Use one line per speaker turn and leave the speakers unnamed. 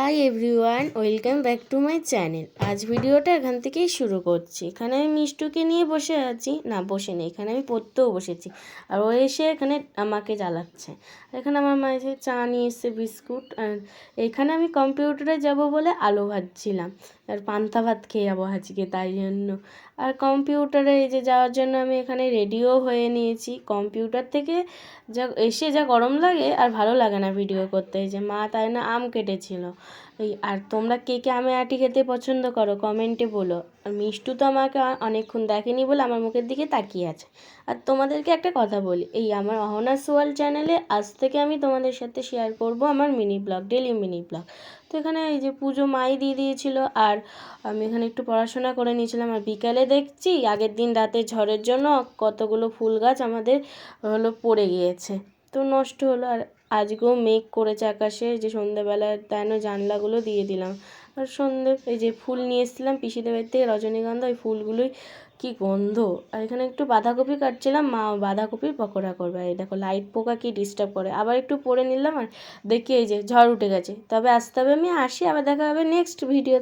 Hi everyone, welcome back to my channel. আজ ভিডিওটা এখান থেকেই শুরু করছি। এখানে আমি মিষ্টুকে নিয়ে বসে আছি, না বসে নেই, এখানে আমি পড়তেও বসেছি। আর ও এসে এখানে আমাকে জ্বালাচ্ছে। এখানে আমার মা এসে চা নিয়ে এসছে, বিস্কুট। আর এখানে আমি কম্পিউটারে যাব বলে আলু ভাজছিলাম, আর পান্তা ভাত খেয়ে যাবো আজকে, তাই জন্য। আর কম্পিউটারে এই যে যাওয়ার জন্য আমি এখানে রেডিও হয়ে নিয়েছি। কম্পিউটার থেকে এসে যা গরম লাগে আর ভালো লাগে না ভিডিও করতে। এই যে মা তাই না আম কেটেছিল। আর তোমরা কে কে আমের আঁটি খেতে পছন্দ করো কমেন্টে বলো। আর মিষ্টু তো আমাকে অনেকক্ষণ দেখেনি বলে আমার মুখের দিকে তাকিয়ে আছে। আর তোমাদেরকে একটা কথা বলি, এই আমার অহনাস ওয়ার্ল্ড চ্যানেলে আজ থেকে আমি তোমাদের সাথে শেয়ার করব আমার mini blog, daily mini blog. তো এখানে এই যে পুজো মাই দিয়ে দিয়েছিল, আর আমি এখানে একটু পড়াশোনা করে নিয়েছিলাম। আর বিকালে দেখছি আগের দিন রাতে ঝড়ের জন্য কতগুলো ফুল গাছ আমাদের পড়ে গিয়েছে, তো নষ্ট হলো। আর আজকেও মেঘ করেছে আকাশে, যে সন্ধ্যেবেলায় তাই না জানলাগুলো দিয়ে দিলাম। আর সন্ধ্যে এই যে ফুল নিয়ে এসেছিলাম পিসিদের বাড়ি থেকে, রজনীগন্ধা, ওই ফুলগুলোই কি গন্ধ। আর এখানে একটু বাঁধাকপি কাটছিলাম, মা বাঁধাকপির পকোড়া করবে। এই দেখো লাইট পোকা কি ডিস্টার্ব করে। আবার একটু পরে নিলাম, আর দেখি এই যে ঝড় উঠে গেছে। তবে আসতে হবে, আমি আসি, আবার দেখা হবে নেক্সট ভিডিও।